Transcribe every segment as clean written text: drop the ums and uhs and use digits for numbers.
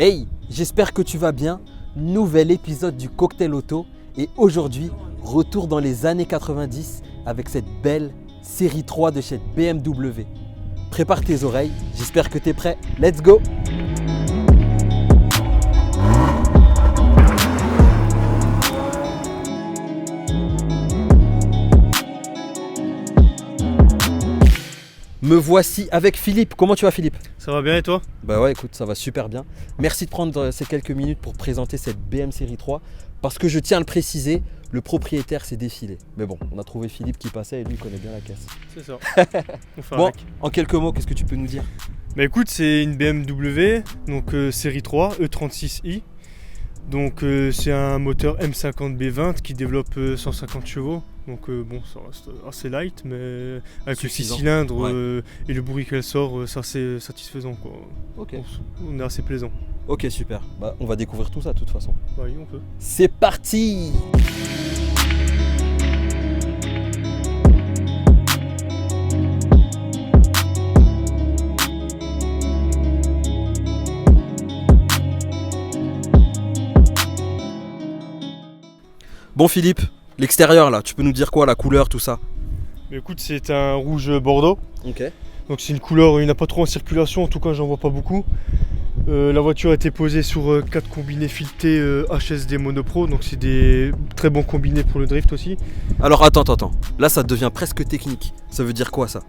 Hey, j'espère que tu vas bien. Nouvel épisode du Cocktail Auto et aujourd'hui, retour dans les années 90 avec cette belle série 3 de chez BMW. Prépare tes oreilles, j'espère que tu es prêt. Let's go! Me voici avec Philippe. Comment tu vas, Philippe? Ça va bien et toi? Bah ouais, écoute, ça va super bien. Merci de prendre ces quelques minutes pour présenter cette BM série 3 parce que je tiens à le préciser, le propriétaire s'est défilé. Mais bon, on a trouvé Philippe qui passait et lui il connaît bien la caisse. C'est ça. On fait Bon, avec. en quelques mots, qu'est-ce que tu peux nous dire? Bah écoute, c'est une BMW, donc série 3, E36i. Donc c'est un moteur M50B20 qui développe 150 chevaux. Donc bon, ça reste assez light, mais avec le 6 Suffisant. cylindres Ouais. et le bruit qu'elle sort, c'est assez satisfaisant, quoi. Ok. On est assez plaisant. Ok, super. Bah, on va découvrir tout ça de toute façon. Bah oui, on peut. C'est parti! Bon Philippe, l'extérieur là, tu peux nous dire quoi, la couleur, tout ça? Mais écoute, c'est un rouge bordeaux. Ok. Donc c'est une couleur, il n'y en a pas trop en circulation, en tout cas j'en vois pas beaucoup. La voiture a été posée sur 4 combinés filetés HSD Monopro, donc c'est des très bons combinés pour le drift aussi. Alors attends. Là ça devient presque technique. Ça veut dire quoi ça?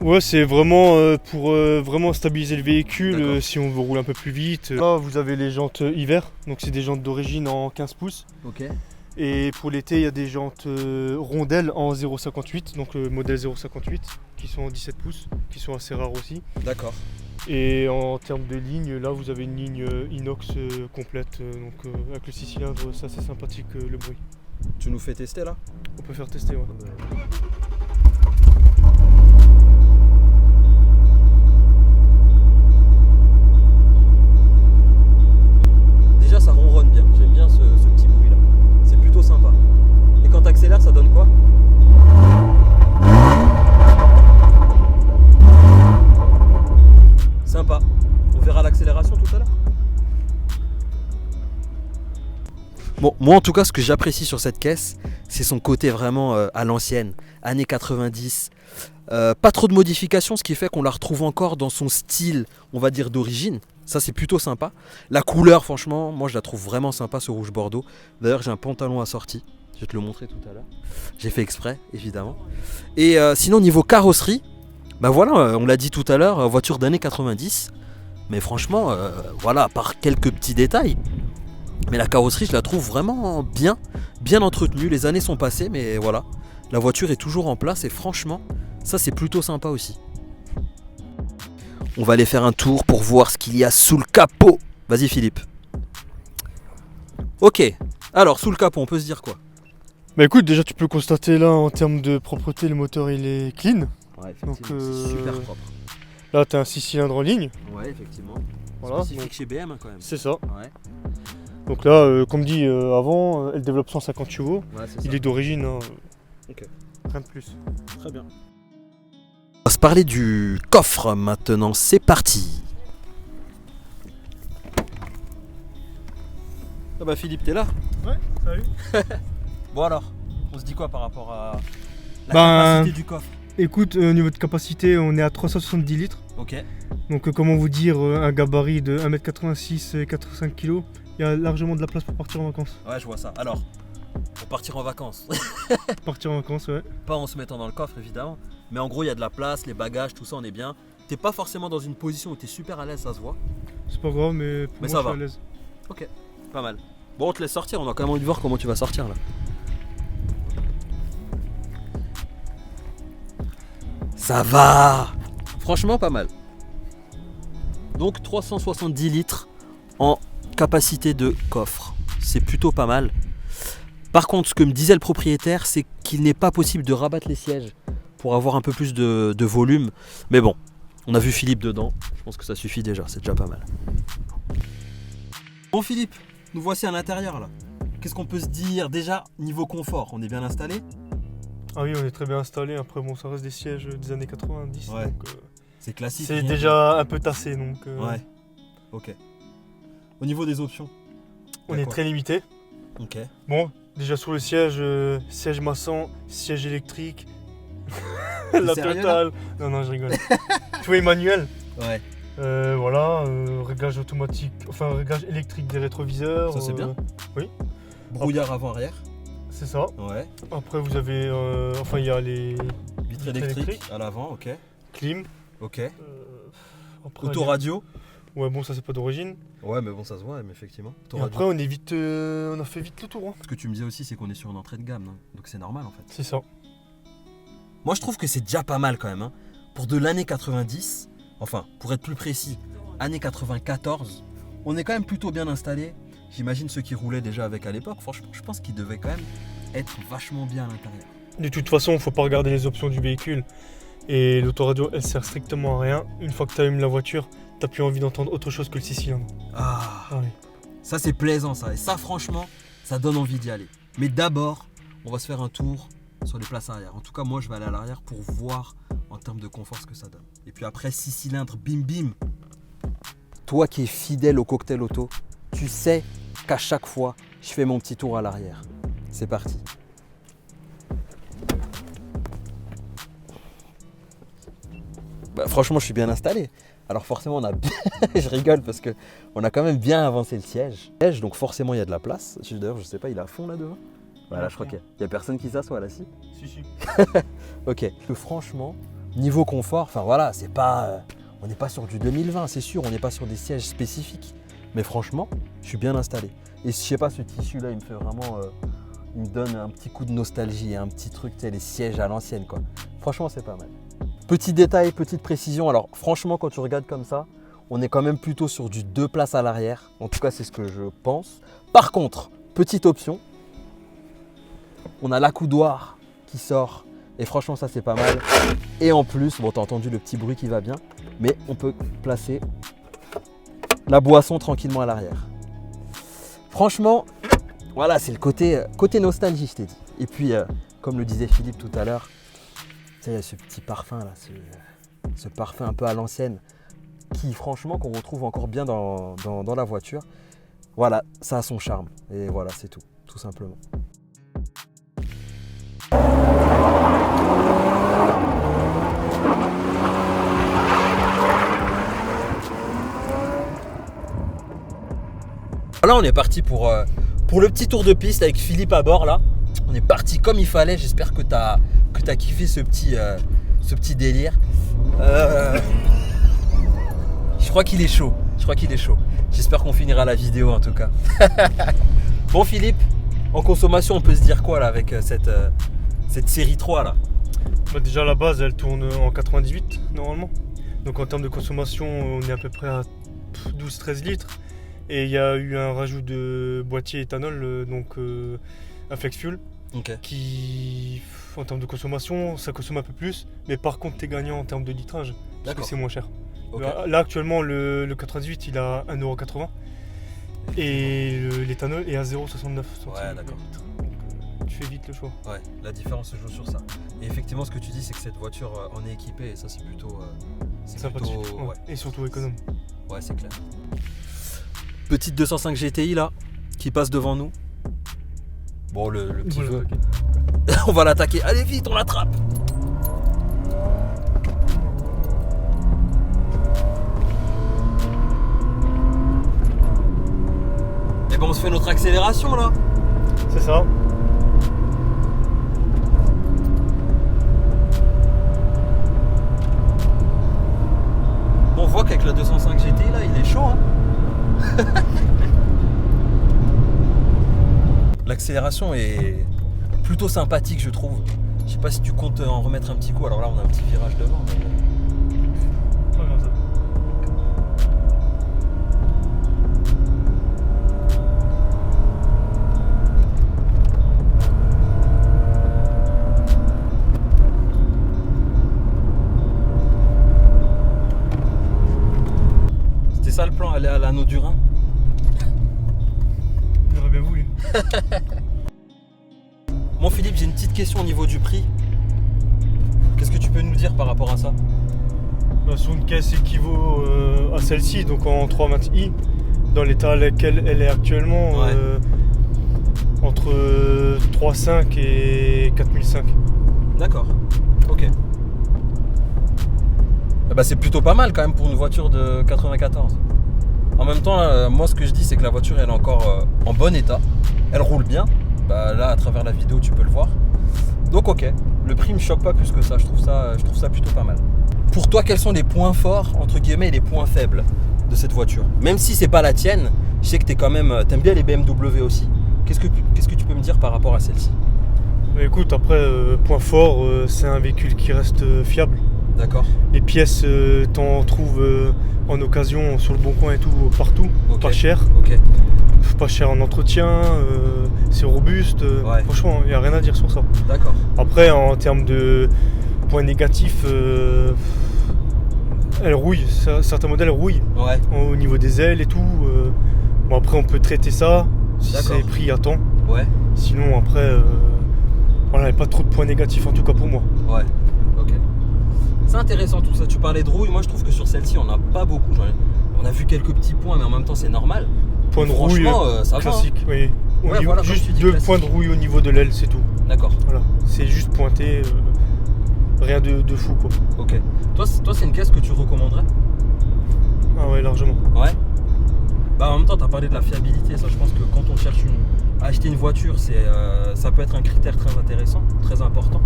Ouais, c'est vraiment pour vraiment stabiliser le véhicule D'accord. si on veut rouler un peu plus vite. Là vous avez les jantes hiver, donc c'est des jantes d'origine en 15 pouces. Ok. Et pour l'été il y a des jantes rondelles en 0,58, donc modèle 0,58, qui sont en 17 pouces, qui sont assez rares aussi. D'accord. Et en termes de ligne, là vous avez une ligne inox complète, donc avec le 6 cylindres, c'est assez sympathique le bruit. Tu nous fais tester là? On peut faire tester, ouais. Déjà ça ronronne bien, j'aime bien ce petit bruit là. C'est plutôt sympa. Et quand t'accélères ça donne quoi? Sympa. On verra l'accélération tout à l'heure. Bon, moi en tout cas ce que j'apprécie sur cette caisse, c'est son côté vraiment à l'ancienne, années 90. Pas trop de modifications, ce qui fait qu'on la retrouve encore dans son style, on va dire d'origine. Ça c'est plutôt sympa. La couleur franchement, moi je la trouve vraiment sympa, ce rouge bordeaux. D'ailleurs j'ai un pantalon assorti, je vais te le montrer tout à l'heure. J'ai fait exprès évidemment. Et sinon niveau carrosserie, bah voilà, on l'a dit tout à l'heure, voiture d'années 90. Mais franchement, voilà, par quelques petits détails. Mais la carrosserie je la trouve vraiment bien entretenue. Les années sont passées mais voilà, la voiture est toujours en place et franchement, ça c'est plutôt sympa aussi. On va aller faire un tour pour voir ce qu'il y a sous le capot. Vas-y Philippe. Ok, alors sous le capot on peut se dire quoi? Bah écoute, déjà tu peux constater là en termes de propreté, le moteur il est clean. Ouais, effectivement, c'est super propre. Là tu as un 6 cylindres en ligne, Ouais, effectivement. voilà. Spécifique Donc, chez BM quand même. c'est ça. Ouais, Donc là, comme dit avant, elle développe 150 chevaux. ouais c'est ça. Il est d'origine, hein. Ok. Rien de plus. Très bien. On va se parler du coffre maintenant, c'est parti. Ah bah Philippe, t'es là? Ouais, salut. Bon alors, on se dit quoi par rapport à la Ben, capacité du coffre? Écoute, au niveau de capacité, on est à 370 litres. Ok. Donc comment vous dire, un gabarit de 1m86 et 85 kg, il y a largement de la place pour partir en vacances. Ouais, je vois ça. Alors, pour partir en vacances, Partir en vacances, ouais. pas en se mettant dans le coffre évidemment, mais en gros il y a de la place, les bagages, tout ça on est bien. T'es pas forcément dans une position où t'es super à l'aise, ça se voit. C'est pas grave, mais pour Mais moi ça je suis va. à l'aise. Ok, pas mal. Bon, on te laisse sortir, on a quand même envie de voir comment tu vas sortir là. Ça va! Franchement, pas mal. Donc 370 litres en capacité de coffre. C'est plutôt pas mal. Par contre, ce que me disait le propriétaire, c'est qu'il n'est pas possible de rabattre les sièges pour avoir un peu plus de volume. Mais bon, on a vu Philippe dedans. Je pense que ça suffit déjà, c'est déjà pas mal. Bon Philippe, nous voici à l'intérieur là. Qu'est-ce qu'on peut se dire? Déjà, niveau confort, on est bien installé? Ah oui, on est très bien installé. Après, bon, ça reste des sièges des années 90. Ouais. Donc, C'est classique. c'est rien déjà un peu tassé. Donc, Ouais. Ok. Au niveau des options, on est très limité. ok. Bon, déjà sur le siège, siège maçon, siège électrique, la sérieux, totale. Non, je rigole. Tout est manuel. Ouais. Voilà, réglage automatique, enfin réglage électrique des rétroviseurs. Ça, c'est bien. Oui. Brouillard avant-arrière. C'est ça. Ouais. Après vous avez, enfin il y a les Vitre électrique à l'avant, ok. clim. Ok. Après, Autoradio. Ouais, bon, ça c'est pas d'origine. Ouais, mais bon, ça se voit, mais effectivement. Et Autoradio. après on est vite, on a fait vite le tour. Hein. Ce que tu me disais aussi, c'est qu'on est sur une entrée de gamme, hein. Donc c'est normal en fait. C'est ça. Moi, je trouve que c'est déjà pas mal quand même. Hein. Pour de l'année 90, enfin, pour être plus précis, année 94, on est quand même plutôt bien installé. J'imagine ceux qui roulaient déjà avec à l'époque. Franchement, je pense qu'ils devaient quand même être vachement bien à l'intérieur. De toute façon, faut pas regarder les options du véhicule. Et l'autoradio, elle sert strictement à rien. Une fois que tu allumes la voiture, t'as plus envie d'entendre autre chose que le 6 cylindres. Ah, Ah oui. ça c'est plaisant ça. Et ça, franchement, ça donne envie d'y aller. Mais d'abord, on va se faire un tour sur les places arrière. En tout cas, moi, je vais aller à l'arrière pour voir en termes de confort ce que ça donne. Et puis après, 6 cylindres, bim bim. Toi qui es fidèle au cocktail auto, tu sais qu'à chaque fois, je fais mon petit tour à l'arrière. C'est parti. Bah, franchement, je suis bien installé. Alors forcément, on a je rigole parce que on a quand même bien avancé le siège. Donc forcément, il y a de la place. D'ailleurs, je sais pas, il est à fond là devant. Voilà, je crois qu'il y a personne qui s'assoit là, si. Si. Ok. Franchement, niveau confort, enfin voilà, c'est pas, on n'est pas sur du 2020, c'est sûr. On n'est pas sur des sièges spécifiques. Mais franchement, je suis bien installé. Et je sais pas, ce tissu là, il me fait vraiment, il me donne un petit coup de nostalgie, un petit truc, tu sais, les sièges à l'ancienne quoi. Franchement, c'est pas mal. Petit détail, petite précision. Alors franchement, quand tu regardes comme ça, on est quand même plutôt sur du 2 places à l'arrière. En tout cas, c'est ce que je pense. Par contre, petite option, on a l'accoudoir qui sort. Et franchement, ça c'est pas mal. Et en plus, bon, t'as entendu le petit bruit qui va bien, mais on peut placer la boisson tranquillement à l'arrière. Franchement, voilà, c'est le côté nostalgie, je t'ai dit. Et puis, comme le disait Philippe tout à l'heure, il y a ce petit parfum là, ce parfum un peu à l'ancienne qui franchement qu'on retrouve encore bien dans la voiture. Voilà, ça a son charme et voilà, c'est tout simplement. Voilà, on est parti pour le petit tour de piste avec Philippe à bord là. On est parti comme il fallait, j'espère que t'as kiffé ce petit délire. Je crois qu'il est chaud. J'espère qu'on finira la vidéo en tout cas. Bon Philippe, en consommation on peut se dire quoi là avec cette série 3 là? Bah, déjà la base elle tourne en 98 normalement. Donc en termes de consommation on est à peu près à 12-13 litres. Et il y a eu un rajout de boîtier éthanol, donc un flex fuel. Okay. Qui, en termes de consommation, ça consomme un peu plus, mais par contre, t'es gagnant en termes de litrage, parce que c'est moins cher. Okay. Là, actuellement, le 98, il a 1,80 € et l'éthanol est à 0,69 €. Ouais, d'accord. Donc, tu fais vite le choix. Ouais, la différence se joue sur ça. Et effectivement, ce que tu dis, c'est que cette voiture en est équipée, et ça, c'est plutôt. Ouais. Et surtout économe. Ouais, c'est clair. Petite 205 GTI là, qui passe devant nous. Bon, le petit feu. On va l'attaquer. Allez vite, on l'attrape. Et ben on se fait notre accélération là. C'est ça. Bon, on voit qu'avec la 205 GTI là, il est chaud hein. L'accélération est plutôt sympathique je trouve. Je sais pas si tu comptes en remettre un petit coup. Alors là on a un petit virage devant mais... C'était ça le plan, aller à l'anneau du Rhin. Il aurait bien voulu. Bon Philippe, j'ai une petite question au niveau du prix. Qu'est-ce que tu peux nous dire par rapport à ça? Bah, sur une caisse équivaut à celle-ci, donc en 320i, dans l'état dans lequel elle est actuellement, Ouais. entre 3,5 et 4,5. D'accord, ok. Bah, c'est plutôt pas mal quand même pour une voiture de 94. En même temps, moi ce que je dis c'est que la voiture elle est encore en bon état. Elle roule bien. Bah, là à travers la vidéo tu peux le voir. Donc ok, le prix me choque pas plus que ça. Je trouve ça plutôt pas mal. Pour toi, quels sont les points forts entre guillemets et les points faibles de cette voiture? Même si c'est pas la tienne, je sais que t'aimes bien les BMW aussi. Qu'est-ce que tu peux me dire par rapport à celle-ci? Écoute, après, point fort, c'est un véhicule qui reste fiable. D'accord. Les pièces, t'en trouves en occasion sur le bon coin et tout, partout. Ok. Pas cher. Ok. Pas cher en entretien, c'est robuste. Ouais. Franchement, il n'y a rien à dire sur ça. D'accord. Après, en termes de points négatifs, elle rouille. Certains modèles rouillent Ouais. au niveau des ailes et tout. Bon, après, on peut traiter ça si D'accord. c'est pris à temps. Ouais. Sinon, après, voilà, il n'y a pas trop de points négatifs, en tout cas pour moi. Ouais. Ok. C'est intéressant tout ça. Tu parlais de rouille. Moi, je trouve que sur celle-ci, on n'a pas beaucoup. On a vu quelques petits points, mais en même temps, c'est normal. Point de rouille Franchement, ça va, classique. Oui. Au Ouais, niveau- voilà, comme juste tu dis, 2 classique. points de rouille au niveau de l'aile, c'est tout. D'accord. Voilà. C'est juste pointé. Rien de fou, quoi. Ok. Toi, c'est une caisse que tu recommanderais? Ah ouais, largement. Ouais. Bah, en même temps, tu as parlé de la fiabilité. Ça, je pense que quand on cherche à acheter une voiture, ça peut être un critère très intéressant, très important.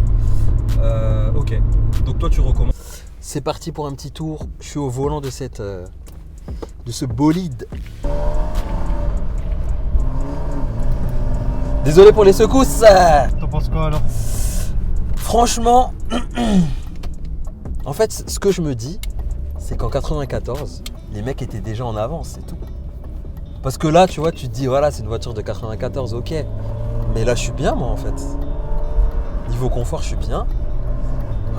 Ok. Donc, toi, tu recommandes. C'est parti pour un petit tour. Je suis au volant de ce bolide. Désolé pour les secousses. T'en penses quoi alors? Franchement, en fait, ce que je me dis, c'est qu'en 94, les mecs étaient déjà en avance, c'est tout. Parce que là, tu vois, tu te dis, voilà, c'est une voiture de 94, ok. Mais là, je suis bien, moi, en fait. Niveau confort, je suis bien.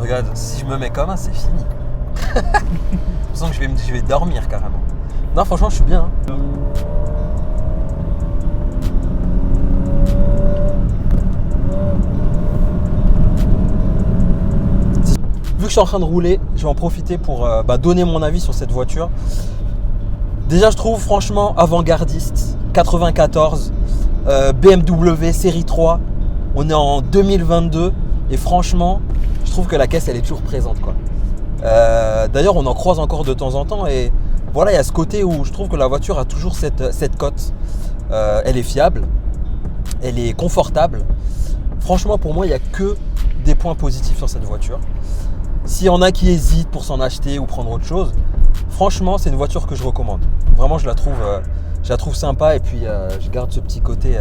Regarde, si je me mets comme un, c'est fini. Je sens que je vais dormir carrément. Non, franchement, je suis bien. Hein. Vu que je suis en train de rouler, je vais en profiter pour donner mon avis sur cette voiture. Déjà, je trouve franchement avant-gardiste. 94, BMW série 3. On est en 2022 et franchement, je trouve que la caisse, elle est toujours présente, quoi. D'ailleurs, on en croise encore de temps en temps et voilà, il y a ce côté où je trouve que la voiture a toujours cette cote. Elle est fiable, elle est confortable. Franchement, pour moi, il n'y a que des points positifs sur cette voiture. S'il y en a qui hésitent pour s'en acheter ou prendre autre chose, franchement, c'est une voiture que je recommande. Vraiment, je la trouve sympa et puis je garde ce petit côté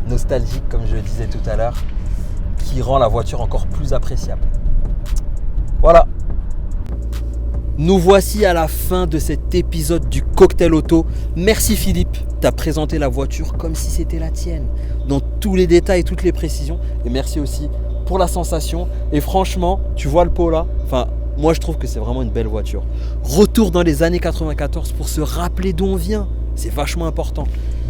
nostalgique, comme je le disais tout à l'heure, qui rend la voiture encore plus appréciable. Voilà. Nous voici à la fin de cet épisode du Cocktail Auto. Merci Philippe, tu as présenté la voiture comme si c'était la tienne, dans tous les détails, toutes les précisions. Et merci aussi pour la sensation. Et franchement, tu vois le pot là, enfin, moi je trouve que c'est vraiment une belle voiture. Retour dans les années 94 pour se rappeler d'où on vient, c'est vachement important.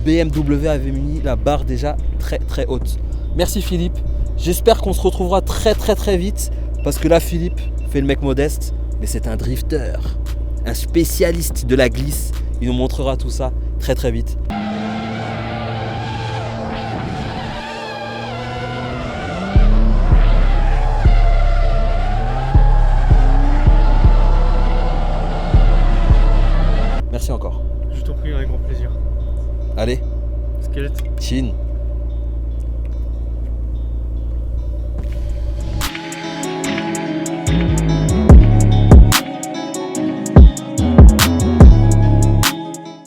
BMW avait mis la barre déjà très très haute. Merci Philippe, j'espère qu'on se retrouvera très très très vite, parce que là Philippe fait le mec modeste, mais c'est un drifter, un spécialiste de la glisse. Il nous montrera tout ça très très vite. Merci encore. Je t'en prie, avec grand plaisir. Allez, Squelette. chin.